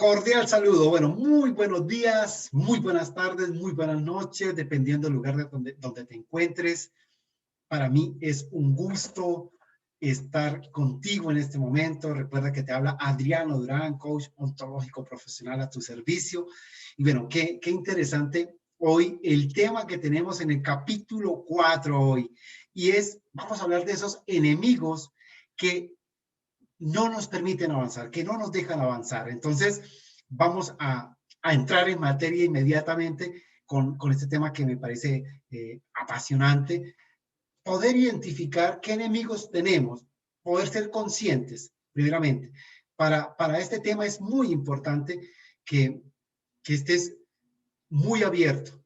Cordial saludo. Bueno, muy buenos días, muy buenas tardes, muy buenas noches, dependiendo del lugar donde te encuentres. Para mí es un gusto estar contigo en este momento. Recuerda que te habla Adriano Durán, coach ontológico profesional a tu servicio. Y bueno, qué interesante hoy el tema que tenemos en el capítulo 4 hoy. Y vamos a hablar de esos enemigos que no nos permiten avanzar, que no nos dejan avanzar. Entonces, vamos a entrar en materia inmediatamente con este tema que me parece apasionante. Poder identificar qué enemigos tenemos, poder ser conscientes, primeramente. Para este tema es muy importante que estés muy abierto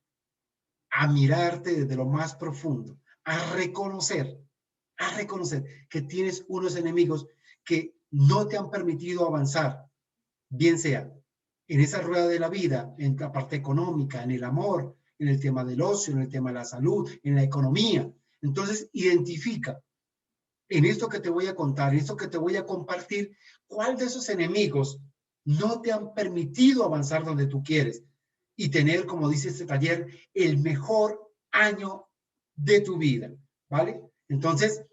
a mirarte desde lo más profundo, a reconocer que tienes unos enemigos que no te han permitido avanzar, bien sea en esa rueda de la vida, en la parte económica, en el amor, en el tema del ocio, en el tema de la salud, en la economía. Entonces, identifica en esto que te voy a contar, en esto que te voy a compartir, cuál de esos enemigos no te han permitido avanzar donde tú quieres y tener, como dice este taller, el mejor año de tu vida, ¿vale? Entonces,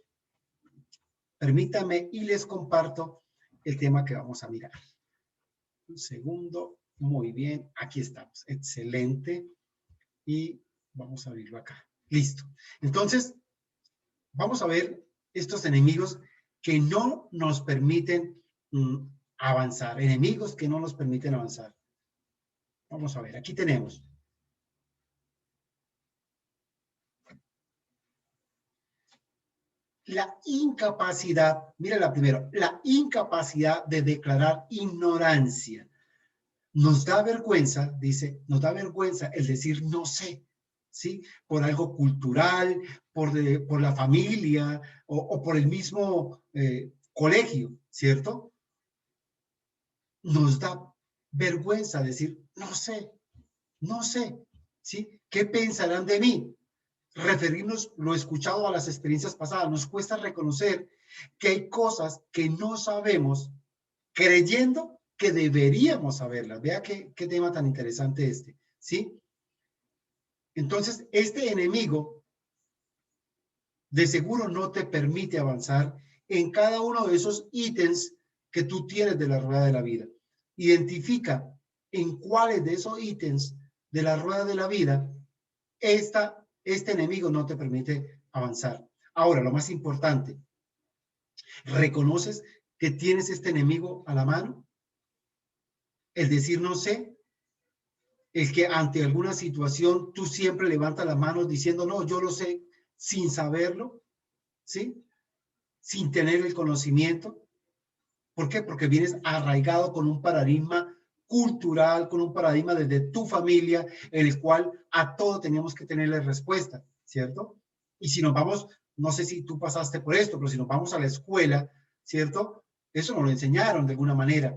permítame y les comparto el tema que vamos a mirar. Un segundo, muy bien, aquí estamos, excelente. Y vamos a abrirlo acá, listo. Entonces, vamos a ver estos enemigos que no nos permiten avanzar, enemigos que no nos permiten avanzar. Vamos a ver, aquí tenemos. La incapacidad, mira la primera, la incapacidad de declarar ignorancia. Nos da vergüenza, dice, nos da vergüenza el decir no sé, ¿sí? Por algo cultural, por la familia o por el mismo colegio, ¿cierto? Nos da vergüenza decir no sé, ¿sí? ¿Qué pensarán de mí? Referirnos lo escuchado a las experiencias pasadas. Nos cuesta reconocer que hay cosas que no sabemos creyendo que deberíamos saberlas. Vea qué tema tan interesante este, ¿sí? Entonces, este enemigo de seguro no te permite avanzar en cada uno de esos ítems que tú tienes de la rueda de la vida. Identifica en cuáles de esos ítems de la rueda de la vida este enemigo no te permite avanzar. Ahora, lo más importante, ¿reconoces que tienes este enemigo a la mano? El decir no sé, el que ante alguna situación tú siempre levantas las manos diciendo no, yo lo sé sin saberlo, ¿sí? Sin tener el conocimiento. ¿Por qué? Porque vienes arraigado con un paradigma cultural, con un paradigma desde tu familia, en el cual a todo teníamos que tenerle respuesta, ¿cierto? Y si nos vamos, no sé si tú pasaste por esto, pero si nos vamos a la escuela, ¿cierto? Eso nos lo enseñaron de alguna manera.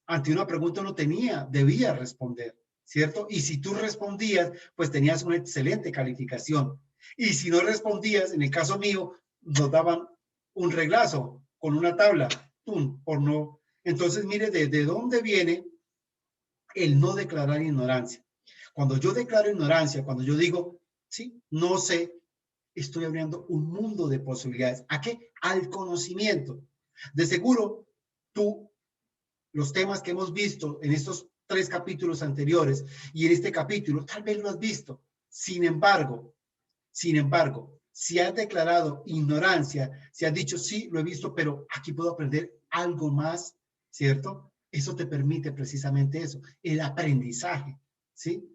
Ante una pregunta uno debía responder, ¿cierto? Y si tú respondías, pues tenías una excelente calificación. Y si no respondías, en el caso mío, nos daban un reglazo con una tabla, ¡tum!, por no. Entonces, mire, ¿de dónde viene el no declarar ignorancia? Cuando yo declaro ignorancia, cuando yo digo, sí, no sé, estoy abriendo un mundo de posibilidades. ¿A qué? Al conocimiento. De seguro, tú los temas que hemos visto en estos 3 capítulos anteriores y en este capítulo, tal vez lo has visto. Sin embargo, si has declarado ignorancia, si has dicho, sí, lo he visto, pero aquí puedo aprender algo más, ¿cierto? Eso te permite precisamente eso, el aprendizaje, ¿sí?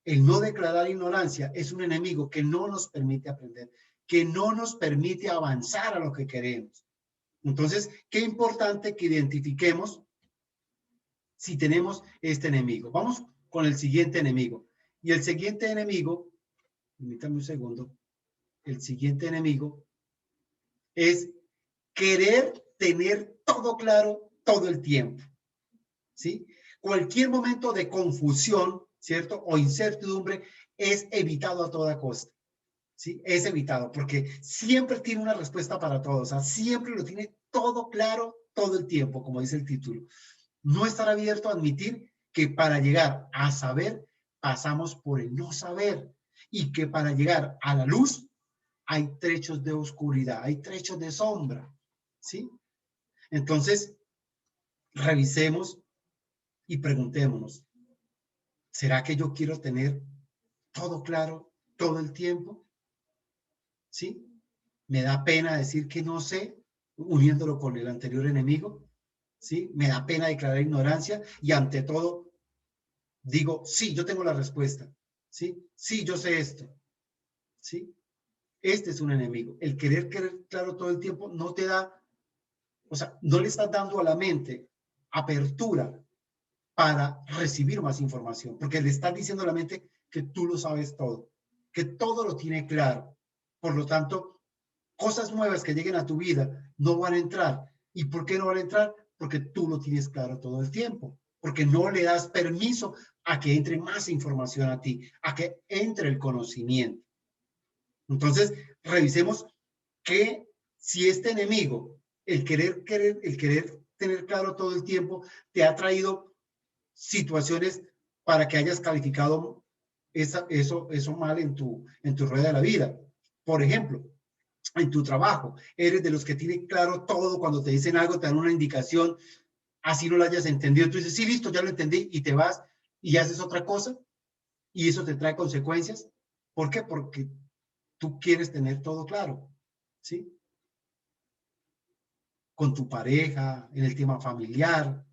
El no declarar ignorancia es un enemigo que no nos permite aprender, que no nos permite avanzar a lo que queremos. Entonces, qué importante que identifiquemos si tenemos este enemigo. Vamos con el siguiente enemigo. Y el siguiente enemigo, permítame un segundo, el siguiente enemigo es querer tener todo claro todo el tiempo, ¿sí? Cualquier momento de confusión, ¿cierto? O incertidumbre es evitado a toda costa, ¿sí? Es evitado porque siempre tiene una respuesta para todo, o sea, siempre lo tiene todo claro todo el tiempo, como dice el título. No estar abierto a admitir que para llegar a saber pasamos por el no saber y que para llegar a la luz hay trechos de oscuridad, hay trechos de sombra, ¿sí? Entonces, revisemos y preguntémonos, ¿será que yo quiero tener todo claro todo el tiempo? ¿Sí? Me da pena decir que no sé, uniéndolo con el anterior enemigo, ¿sí? Me da pena declarar ignorancia y ante todo digo, sí, yo tengo la respuesta, ¿sí? Sí, yo sé esto, ¿sí? Este es un enemigo. El querer claro todo el tiempo no te da, o sea, no le estás dando a la mente apertura para recibir más información, porque le estás diciendo a la mente que tú lo sabes todo, que todo lo tiene claro. Por lo tanto, cosas nuevas que lleguen a tu vida no van a entrar. ¿Y por qué no van a entrar? Porque tú lo tienes claro todo el tiempo, porque no le das permiso a que entre más información a ti, a que entre el conocimiento. Entonces, revisemos que si este enemigo, el querer tener claro todo el tiempo, te ha traído situaciones para que hayas calificado eso mal en tu rueda de la vida. Por ejemplo, en tu trabajo, eres de los que tiene claro todo, cuando te dicen algo, te dan una indicación, así no lo hayas entendido, tú dices, sí, listo, ya lo entendí, y te vas y haces otra cosa, y eso te trae consecuencias. ¿Por qué? Porque tú quieres tener todo claro, ¿sí? Con tu pareja, en el tema familiar,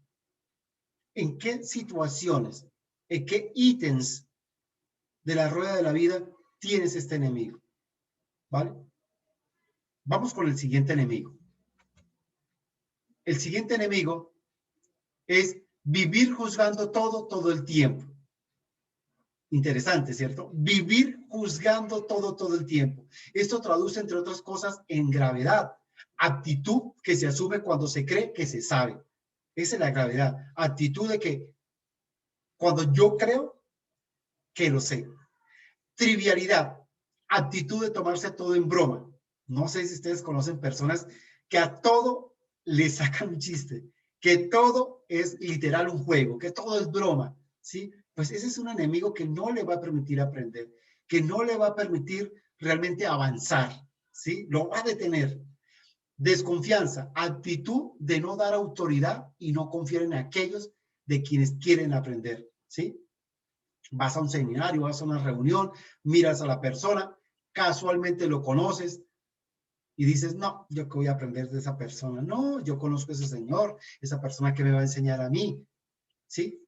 en qué situaciones, en qué ítems de la rueda de la vida tienes este enemigo, ¿vale? Vamos con el siguiente enemigo. El siguiente enemigo es vivir juzgando todo el tiempo. Interesante, ¿cierto? Vivir juzgando todo el tiempo. Esto traduce, entre otras cosas, en gravedad. Actitud que se asume cuando se cree que se sabe. Esa es la gravedad. Actitud de que cuando yo creo que lo sé. Trivialidad. Actitud de tomarse todo en broma. No sé si ustedes conocen personas que a todo le sacan un chiste, que todo es literal un juego, que todo es broma, ¿sí? Pues ese es un enemigo que no le va a permitir aprender, que no le va a permitir realmente avanzar, ¿sí? Lo va a detener. Desconfianza, actitud de no dar autoridad y no confiar en aquellos de quienes quieren aprender, ¿sí? Vas a un seminario, vas a una reunión, miras a la persona, casualmente lo conoces y dices, no, yo qué voy a aprender de esa persona. No, yo conozco a ese señor, esa persona que me va a enseñar a mí, ¿sí?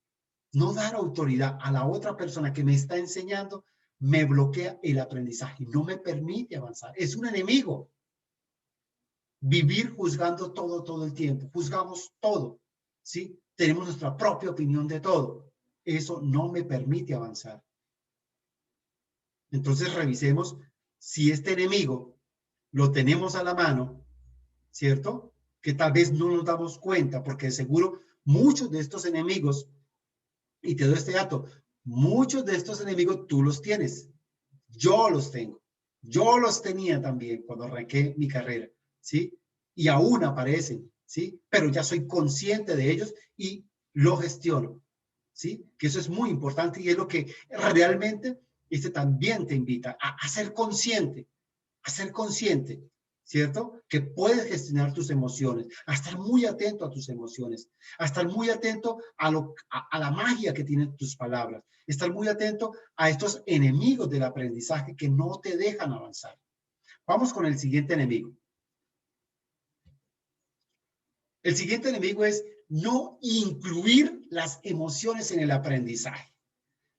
No dar autoridad a la otra persona que me está enseñando me bloquea el aprendizaje, no me permite avanzar. Es un enemigo. Vivir juzgando todo el tiempo. Juzgamos todo, ¿sí? Tenemos nuestra propia opinión de todo. Eso no me permite avanzar. Entonces revisemos si este enemigo lo tenemos a la mano, ¿cierto? Que tal vez no nos damos cuenta, porque seguro muchos de estos enemigos, y te doy este dato, muchos de estos enemigos tú los tienes. Yo los tengo. Yo los tenía también cuando arranqué mi carrera, ¿sí? Y aún aparecen, ¿sí? Pero ya soy consciente de ellos y lo gestiono, ¿sí? Que eso es muy importante y es lo que realmente también te invita a ser consciente, ¿cierto? Que puedes gestionar tus emociones, a estar muy atento a tus emociones, a estar muy atento a la magia que tienen tus palabras, estar muy atento a estos enemigos del aprendizaje que no te dejan avanzar. Vamos con el siguiente enemigo. El siguiente enemigo es no incluir las emociones en el aprendizaje.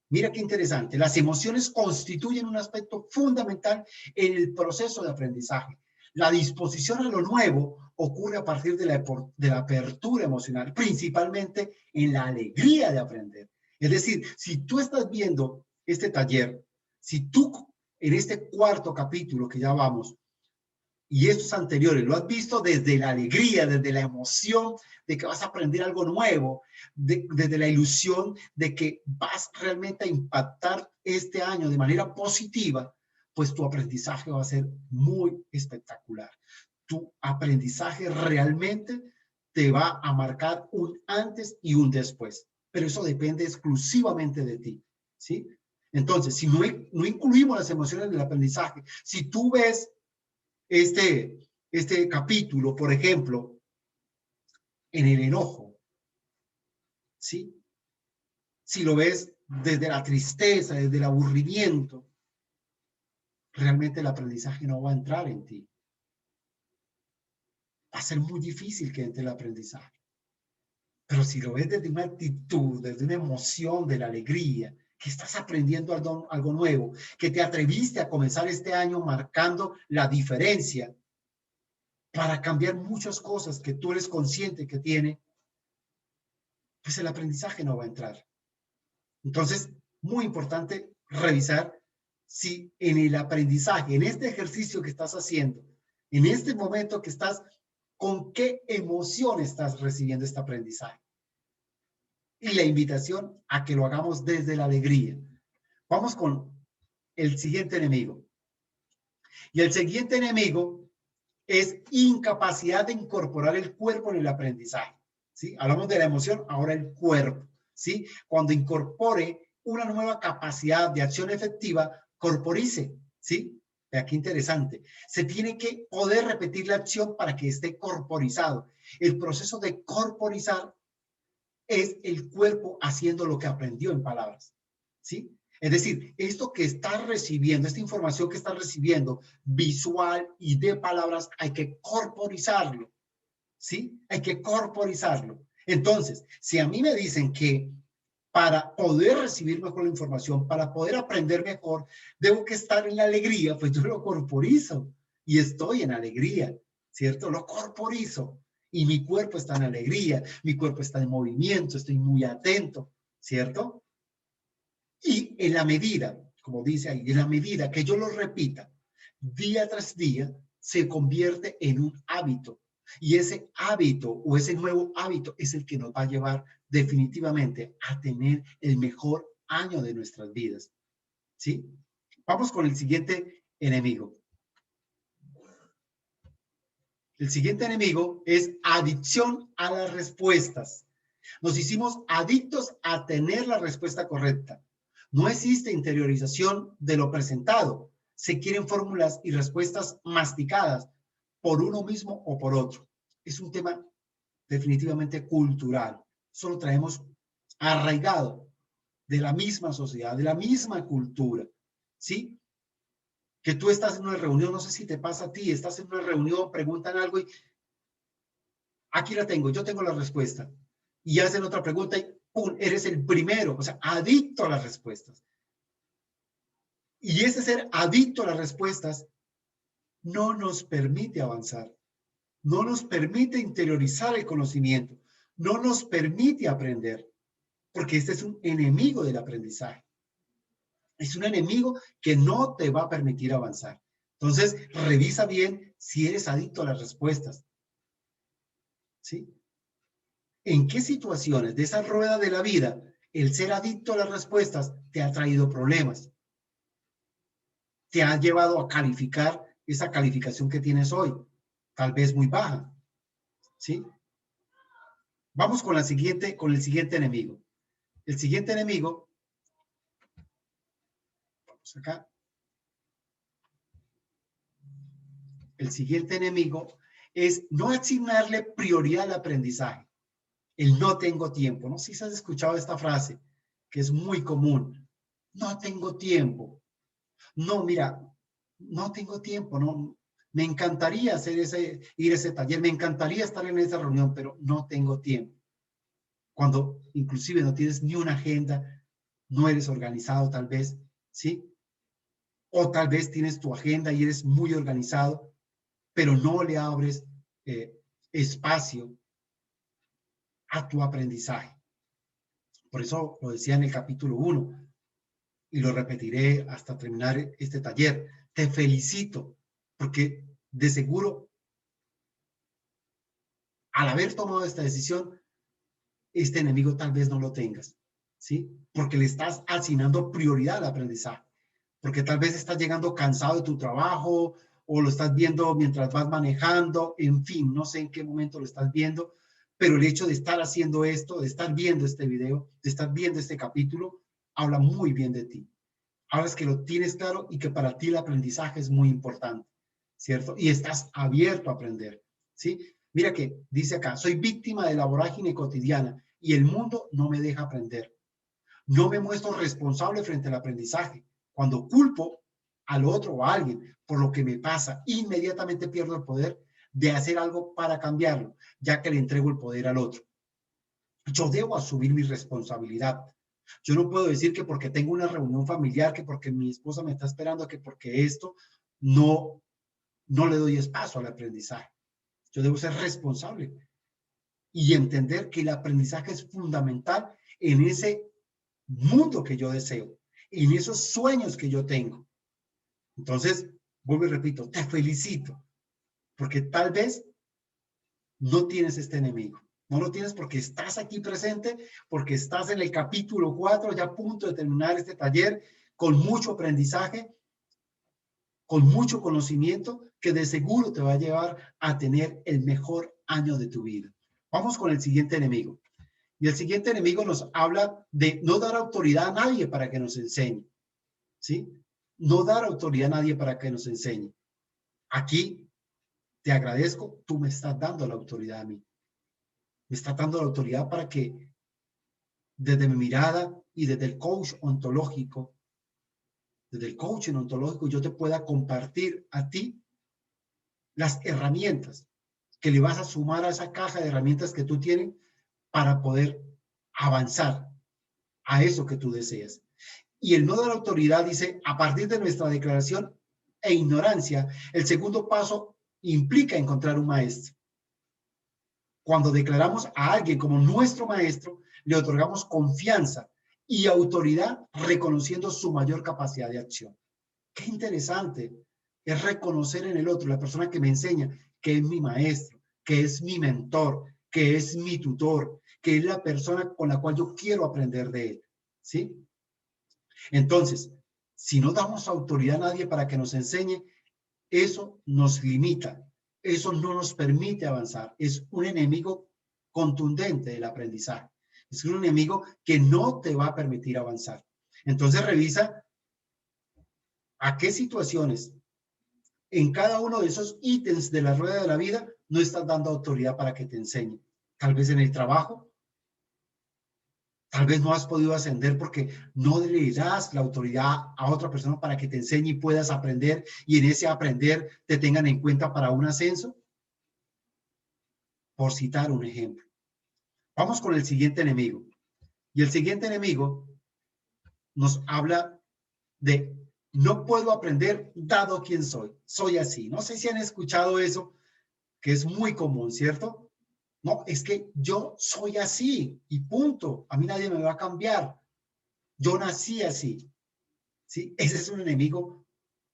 Mira qué interesante. Las emociones constituyen un aspecto fundamental en el proceso de aprendizaje. La disposición a lo nuevo ocurre a partir de la apertura emocional, principalmente en la alegría de aprender. Es decir, si tú estás viendo este taller, si tú en este cuarto capítulo que ya vamos, y estos anteriores lo has visto desde la alegría, desde la emoción de que vas a aprender algo nuevo, desde la ilusión de que vas realmente a impactar este año de manera positiva, pues tu aprendizaje va a ser muy espectacular. Tu aprendizaje realmente te va a marcar un antes y un después, pero eso depende exclusivamente de ti, ¿sí? Entonces, si no incluimos las emociones del aprendizaje, si tú ves este capítulo, por ejemplo, en el enojo, ¿sí? Si lo ves desde la tristeza, desde el aburrimiento, realmente el aprendizaje no va a entrar en ti. Va a ser muy difícil que entre el aprendizaje. Pero si lo ves desde una actitud, desde una emoción de la alegría, que estás aprendiendo algo nuevo, que te atreviste a comenzar este año marcando la diferencia para cambiar muchas cosas que tú eres consciente que tiene, pues el aprendizaje no va a entrar. Entonces, muy importante revisar si en el aprendizaje, en este ejercicio que estás haciendo, en este momento que estás, con qué emoción estás recibiendo este aprendizaje. Y la invitación a que lo hagamos desde la alegría. Vamos con el siguiente enemigo. Y el siguiente enemigo es incapacidad de incorporar el cuerpo en el aprendizaje. ¿Sí? Hablamos de la emoción, ahora el cuerpo. ¿Sí? Cuando incorpore una nueva capacidad de acción efectiva, corporice. ¿Sí? Vea qué interesante. Se tiene que poder repetir la acción para que esté corporizado. El proceso de corporizar es el cuerpo haciendo lo que aprendió en palabras, ¿sí? Es decir, esto que estás recibiendo, esta información que estás recibiendo, visual y de palabras, hay que corporizarlo, ¿sí? Hay que corporizarlo. Entonces, si a mí me dicen que para poder recibir mejor la información, para poder aprender mejor, debo que estar en la alegría, pues yo lo corporizo y estoy en alegría, ¿cierto? Lo corporizo. Y mi cuerpo está en alegría, mi cuerpo está en movimiento, estoy muy atento, ¿cierto? Y en la medida, como dice ahí, en la medida que yo lo repita día tras día, se convierte en un hábito. Y ese hábito o ese nuevo hábito es el que nos va a llevar definitivamente a tener el mejor año de nuestras vidas. ¿Sí? Vamos con el siguiente enemigo. El siguiente enemigo es adicción a las respuestas. Nos hicimos adictos a tener la respuesta correcta. No existe interiorización de lo presentado. Se quieren fórmulas y respuestas masticadas por uno mismo o por otro. Es un tema definitivamente cultural. Solo traemos arraigado de la misma sociedad, de la misma cultura. ¿Sí? Que tú estás en una reunión, no sé si te pasa a ti, estás en una reunión, preguntan algo y aquí la tengo, yo tengo la respuesta. Y hacen otra pregunta y ¡pum! Eres el primero, o sea, adicto a las respuestas. Y ese ser adicto a las respuestas no nos permite avanzar, no nos permite interiorizar el conocimiento, no nos permite aprender, porque este es un enemigo del aprendizaje. Es un enemigo que no te va a permitir avanzar. Entonces, revisa bien si eres adicto a las respuestas. ¿Sí? ¿En qué situaciones de esa rueda de la vida el ser adicto a las respuestas te ha traído problemas? Te ha llevado a calificar esa calificación que tienes hoy, tal vez muy baja. ¿Sí? Vamos con el siguiente enemigo. El siguiente enemigo, vamos acá. El siguiente enemigo es no asignarle prioridad al aprendizaje. El no tengo tiempo. No sé si has escuchado esta frase, que es muy común. No tengo tiempo. No, mira, no tengo tiempo. No, me encantaría ir a ese taller, me encantaría estar en esa reunión, pero no tengo tiempo. Cuando inclusive no tienes ni una agenda, no eres organizado tal vez, ¿sí? O tal vez tienes tu agenda y eres muy organizado, pero no le abres espacio a tu aprendizaje. Por eso lo decía en el capítulo 1 y lo repetiré hasta terminar este taller. Te felicito porque de seguro al haber tomado esta decisión, este enemigo tal vez no lo tengas, ¿sí? Porque le estás asignando prioridad al aprendizaje, porque tal vez estás llegando cansado de tu trabajo o lo estás viendo mientras vas manejando, en fin, no sé en qué momento lo estás viendo, pero el hecho de estar haciendo esto, de estar viendo este video, de estar viendo este capítulo, habla muy bien de ti. Hablas que lo tienes claro y que para ti el aprendizaje es muy importante, ¿cierto? Y estás abierto a aprender, ¿sí? Mira que dice acá, soy víctima de la vorágine cotidiana y el mundo no me deja aprender. No me muestro responsable frente al aprendizaje. Cuando culpo al otro o a alguien por lo que me pasa, inmediatamente pierdo el poder de hacer algo para cambiarlo, ya que le entrego el poder al otro. Yo debo asumir mi responsabilidad. Yo no puedo decir que porque tengo una reunión familiar, que porque mi esposa me está esperando, que porque esto no le doy espacio al aprendizaje. Yo debo ser responsable y entender que el aprendizaje es fundamental en ese mundo que yo deseo, en esos sueños que yo tengo. Entonces, vuelvo y repito, te felicito, porque tal vez no tienes este enemigo. No lo tienes porque estás aquí presente, porque estás en el capítulo 4, ya a punto de terminar este taller, con mucho aprendizaje, con mucho conocimiento, que de seguro te va a llevar a tener el mejor año de tu vida. Vamos con el siguiente enemigo. Y el siguiente enemigo nos habla de no dar autoridad a nadie para que nos enseñe, ¿sí? No dar autoridad a nadie para que nos enseñe. Aquí te agradezco, tú me estás dando la autoridad a mí. Me estás dando la autoridad para que desde mi mirada y desde el coaching ontológico, yo te pueda compartir a ti las herramientas que le vas a sumar a esa caja de herramientas que tú tienes para poder avanzar a eso que tú deseas. Y el no de la autoridad dice, a partir de nuestra declaración e ignorancia, el segundo paso implica encontrar un maestro. Cuando declaramos a alguien como nuestro maestro, le otorgamos confianza y autoridad reconociendo su mayor capacidad de acción. Qué interesante es reconocer en el otro, la persona que me enseña, que es mi maestro, que es mi mentor, que es mi tutor, que es la persona con la cual yo quiero aprender de él, ¿sí? Entonces, si no damos autoridad a nadie para que nos enseñe, eso nos limita, eso no nos permite avanzar. Es un enemigo contundente del aprendizaje. Es un enemigo que no te va a permitir avanzar. Entonces revisa a qué situaciones en cada uno de esos ítems de la rueda de la vida no estás dando autoridad para que te enseñe. Tal vez en el trabajo, tal vez no has podido ascender porque no le das la autoridad a otra persona para que te enseñe y puedas aprender y en ese aprender te tengan en cuenta para un ascenso. Por citar un ejemplo. Vamos con el siguiente enemigo. Y el siguiente enemigo nos habla de no puedo aprender dado quién soy. Soy así. No sé si han escuchado eso, que es muy común, ¿cierto? No, es que yo soy así y punto. A mí nadie me va a cambiar. Yo nací así. ¿Sí? Ese es un enemigo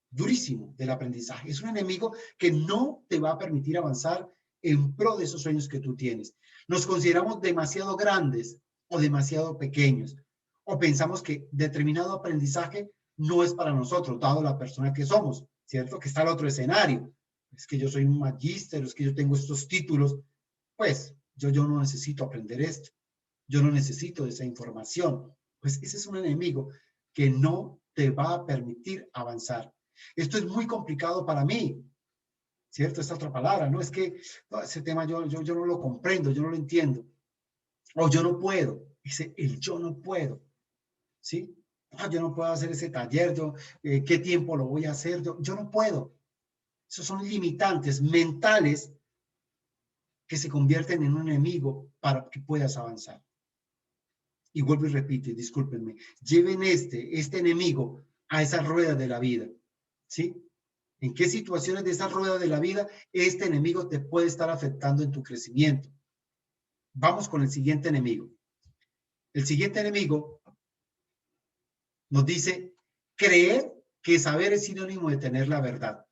durísimo del aprendizaje. Es un enemigo que no te va a permitir avanzar en pro de esos sueños que tú tienes. Nos consideramos demasiado grandes o demasiado pequeños, o pensamos que determinado aprendizaje no es para nosotros, dado la persona que somos, ¿cierto? Que está el otro escenario. Es que yo soy un magíster, es que yo tengo estos títulos. Pues yo no necesito aprender esto. Yo no necesito esa información. Pues ese es un enemigo que no te va a permitir avanzar. Esto es muy complicado para mí, ¿cierto? Esta otra palabra, ¿no? Es que no, ese tema yo no lo comprendo, yo no lo entiendo. O yo no puedo. Dice, el yo no puedo, ¿sí? Ah, yo no puedo hacer ese taller, ¿qué tiempo lo voy a hacer? Yo no puedo. Esos son limitantes mentales que se convierten en un enemigo para que puedas avanzar. Y vuelvo y repito, discúlpenme, lleven este enemigo a esa rueda de la vida, ¿sí? ¿En qué situaciones de esa rueda de la vida este enemigo te puede estar afectando en tu crecimiento? Vamos con el siguiente enemigo. El siguiente enemigo nos dice creer que saber es sinónimo de tener la verdad.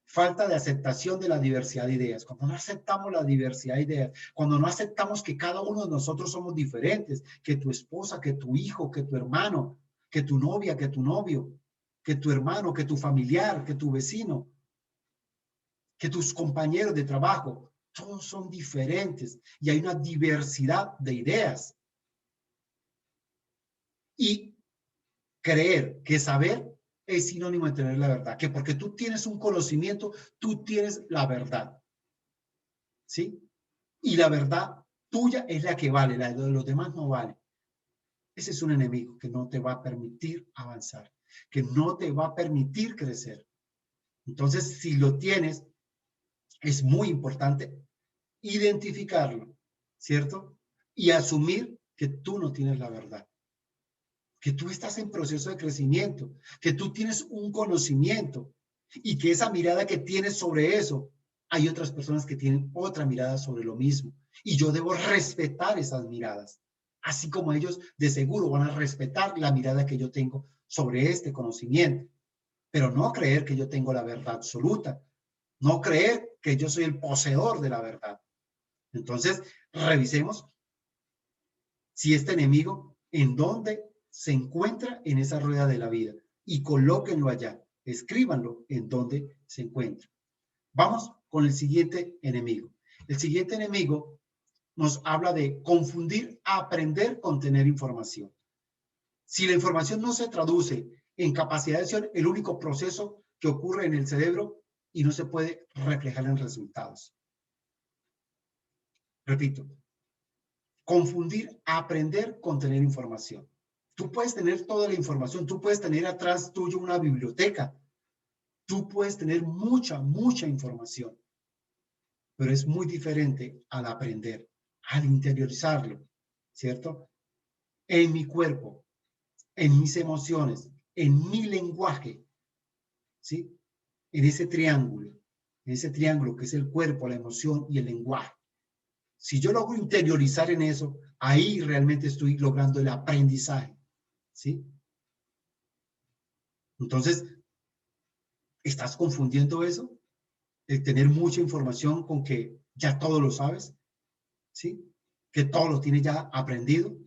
Falta de aceptación de la diversidad de ideas. Cuando no aceptamos la diversidad de ideas, cuando no aceptamos que cada uno de nosotros somos diferentes, que tu esposa, que tu hijo, que tu hermano, que tu novia, que tu novio, que tu hermano, que tu familiar, que tu vecino, que tus compañeros de trabajo, Todos son diferentes y hay una diversidad de ideas. Y creer que saber es sinónimo de tener la verdad, que porque tú tienes un conocimiento, tú tienes la verdad, ¿sí? Y la verdad tuya es la que vale, la de los demás no vale. Ese es un enemigo que no te va a permitir avanzar, que no te va a permitir crecer. Entonces, si lo tienes, es muy importante identificarlo, ¿cierto? Y asumir que tú no tienes la verdad, que tú estás en proceso de crecimiento, que tú tienes un conocimiento y que esa mirada que tienes sobre eso, hay otras personas que tienen otra mirada sobre lo mismo. Y yo debo respetar esas miradas, así como ellos de seguro van a respetar la mirada que yo tengo sobre este conocimiento, pero no creer que yo tengo la verdad absoluta, no creer que yo soy el poseedor de la verdad. Entonces, revisemos si este enemigo, en dónde se encuentra en esa rueda de la vida y colóquenlo allá, escríbanlo en dónde se encuentra. Vamos con el siguiente enemigo. El siguiente enemigo nos habla de confundir aprender con tener información. Si la información no se traduce en capacidad de acción, el único proceso que ocurre en el cerebro y no se puede reflejar en resultados. Repito, confundir aprender con tener información. Tú puedes tener toda la información, tú puedes tener atrás tuyo una biblioteca, tú puedes tener mucha información, pero es muy diferente al aprender, al interiorizarlo, ¿cierto? En mi cuerpo, en mis emociones, en mi lenguaje, ¿sí? En ese triángulo que es el cuerpo, la emoción y el lenguaje. Si yo logro interiorizar en eso, ahí realmente estoy logrando el aprendizaje, ¿sí? Entonces, ¿estás confundiendo eso? El tener mucha información con que ya todo lo sabes, ¿sí? Que todo lo tienes ya aprendido.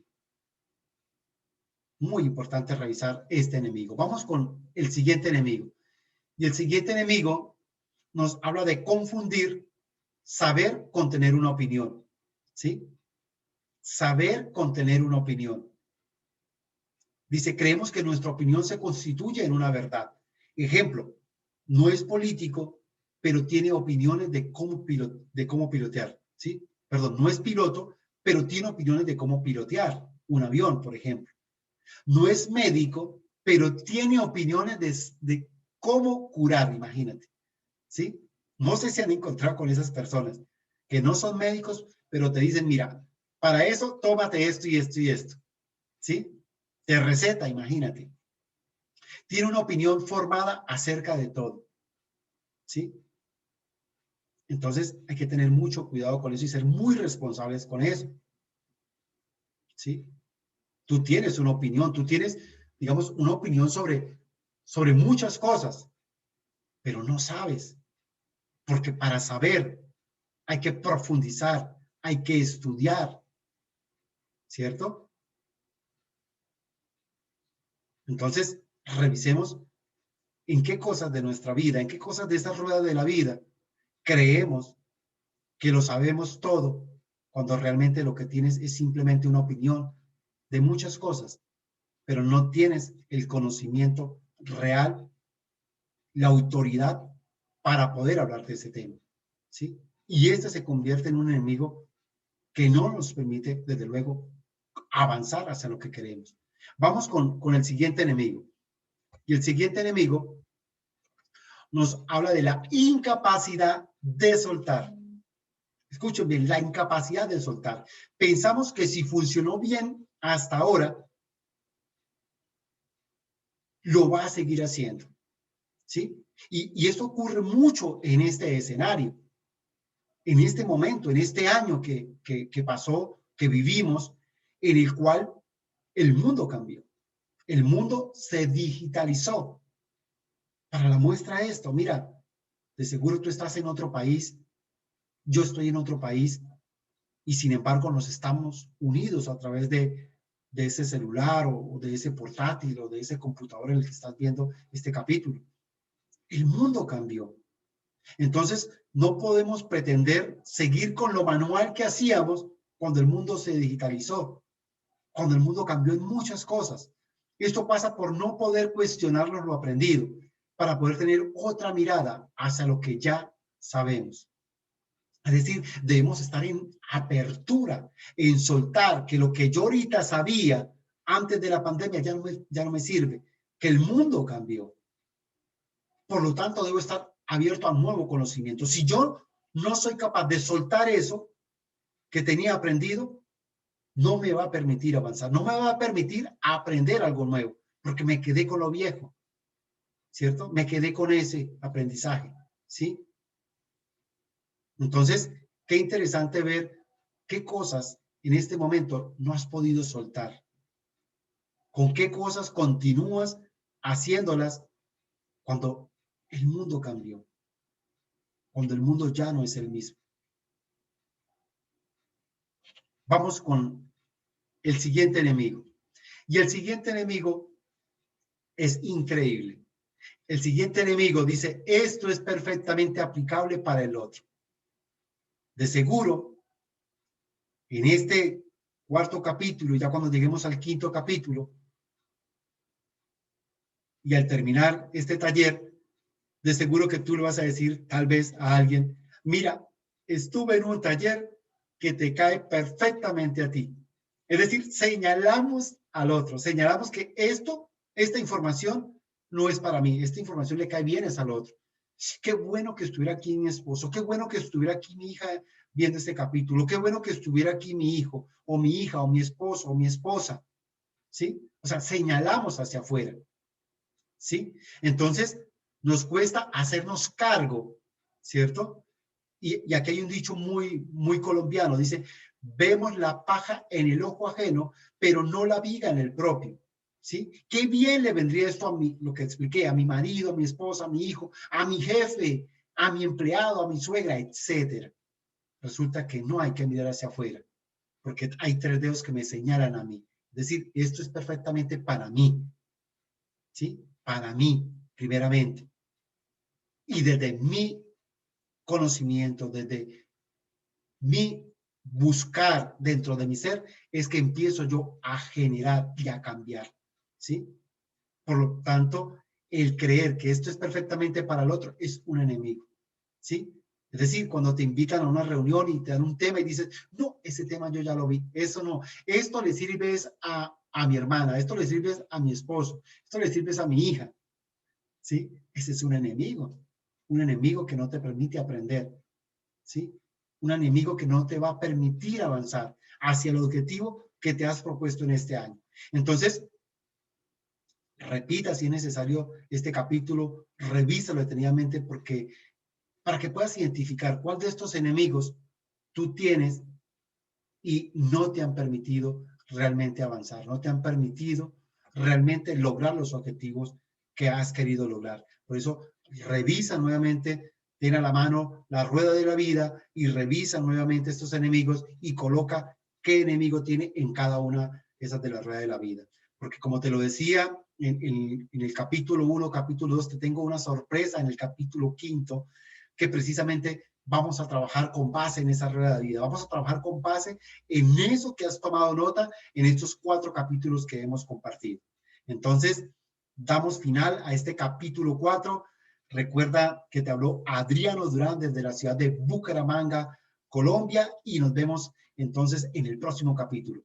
Muy importante revisar este enemigo. Vamos con el siguiente enemigo. Y el siguiente enemigo nos habla de confundir saber con tener una opinión, ¿sí? Saber con tener una opinión. Dice, creemos que nuestra opinión se constituye en una verdad. Ejemplo, no es político, pero tiene opiniones de cómo pilotear, ¿sí? Perdón, no es piloto, pero tiene opiniones de cómo pilotear un avión, por ejemplo. No es médico, pero tiene opiniones de cómo curar, imagínate, ¿sí? No sé si han encontrado con esas personas que no son médicos, pero te dicen, mira, para eso tómate esto y esto y esto, ¿sí? Te receta, imagínate. Tiene una opinión formada acerca de todo, ¿sí? Entonces hay que tener mucho cuidado con eso y ser muy responsables con eso, ¿sí? Tú tienes una opinión, tú tienes, digamos, una opinión sobre muchas cosas, pero no sabes, porque para saber hay que profundizar, hay que estudiar, ¿cierto? Entonces, revisemos en qué cosas de nuestra vida, en qué cosas de esta rueda de la vida creemos que lo sabemos todo, cuando realmente lo que tienes es simplemente una opinión de muchas cosas, pero no tienes el conocimiento real, la autoridad para poder hablar de ese tema, ¿sí? Y este se convierte en un enemigo que no nos permite, desde luego, avanzar hacia lo que queremos. Vamos con el siguiente enemigo. Y el siguiente enemigo nos habla de la incapacidad de soltar. Escuchen bien, la incapacidad de soltar. Pensamos que si funcionó bien hasta ahora, lo va a seguir haciendo, ¿sí? Y esto ocurre mucho en este escenario, en este momento, en este año que pasó, que vivimos, en el cual el mundo cambió. El mundo se digitalizó. Para la muestra esto, mira, de seguro tú estás en otro país, yo estoy en otro país, y sin embargo nos estamos unidos a través de ese celular o de ese portátil o de ese computador en el que estás viendo este capítulo. El mundo cambió. Entonces, no podemos pretender seguir con lo manual que hacíamos cuando el mundo se digitalizó, cuando el mundo cambió en muchas cosas. Esto pasa por no poder cuestionarnos lo aprendido, para poder tener otra mirada hacia lo que ya sabemos. Es decir, debemos estar en apertura, en soltar que lo que yo ahorita sabía antes de la pandemia ya no me sirve, que el mundo cambió. Por lo tanto, debo estar abierto a nuevo conocimiento. Si yo no soy capaz de soltar eso que tenía aprendido, no me va a permitir avanzar, no me va a permitir aprender algo nuevo, porque me quedé con lo viejo, ¿cierto? Me quedé con ese aprendizaje, ¿sí? Entonces, qué interesante ver qué cosas en este momento no has podido soltar, con qué cosas continúas haciéndolas cuando el mundo cambió, cuando el mundo ya no es el mismo. Vamos con el siguiente enemigo. Y el siguiente enemigo es increíble. El siguiente enemigo dice, esto es perfectamente aplicable para el otro. De seguro, en este cuarto capítulo, ya cuando lleguemos al quinto capítulo, y al terminar este taller, de seguro que tú le vas a decir tal vez a alguien, mira, estuve en un taller que te cae perfectamente a ti. Es decir, señalamos al otro, señalamos que esta información no es para mí, esta información le cae bien al otro. Qué bueno que estuviera aquí mi esposo, qué bueno que estuviera aquí mi hija viendo este capítulo, qué bueno que estuviera aquí mi hijo, o mi hija, o mi esposo, o mi esposa, ¿sí? O sea, señalamos hacia afuera, ¿sí? Entonces, nos cuesta hacernos cargo, ¿cierto? Y aquí hay un dicho muy colombiano, dice, vemos la paja en el ojo ajeno, pero no la viga en el propio, ¿sí? Qué bien le vendría esto a mí, lo que expliqué, a mi marido, a mi esposa, a mi hijo, a mi jefe, a mi empleado, a mi suegra, etcétera. Resulta que no hay que mirar hacia afuera, porque hay tres dedos que me señalan a mí. Es decir, esto es perfectamente para mí, ¿sí? Para mí, primeramente. Y desde mi conocimiento, desde mi buscar dentro de mi ser, es que empiezo yo a generar y a cambiar, ¿sí? Por lo tanto, el creer que esto es perfectamente para el otro es un enemigo, ¿sí? Es decir, cuando te invitan a una reunión y te dan un tema y dices, no, ese tema yo ya lo vi, eso no, esto le sirve a mi hermana, esto le sirve a mi esposo, esto le sirve a mi hija, ¿sí? Ese es un enemigo que no te permite aprender, ¿sí? Un enemigo que no te va a permitir avanzar hacia el objetivo que te has propuesto en este año. Entonces, repita si es necesario este capítulo, revísalo detenidamente porque para que puedas identificar cuál de estos enemigos tú tienes y no te han permitido realmente avanzar, no te han permitido realmente lograr los objetivos que has querido lograr. Por eso, revisa nuevamente, ten a la mano la rueda de la vida y revisa nuevamente estos enemigos y coloca qué enemigo tiene en cada una de esas de la rueda de la vida. Porque como te lo decía en el capítulo 1, capítulo 2, te tengo una sorpresa en el capítulo 5, que precisamente vamos a trabajar con base en esa rueda de vida. Vamos a trabajar con base en eso que has tomado nota en estos 4 capítulos que hemos compartido. Entonces, damos final a este capítulo 4. Recuerda que te habló Adriano Durán desde la ciudad de Bucaramanga, Colombia, y nos vemos entonces en el próximo capítulo.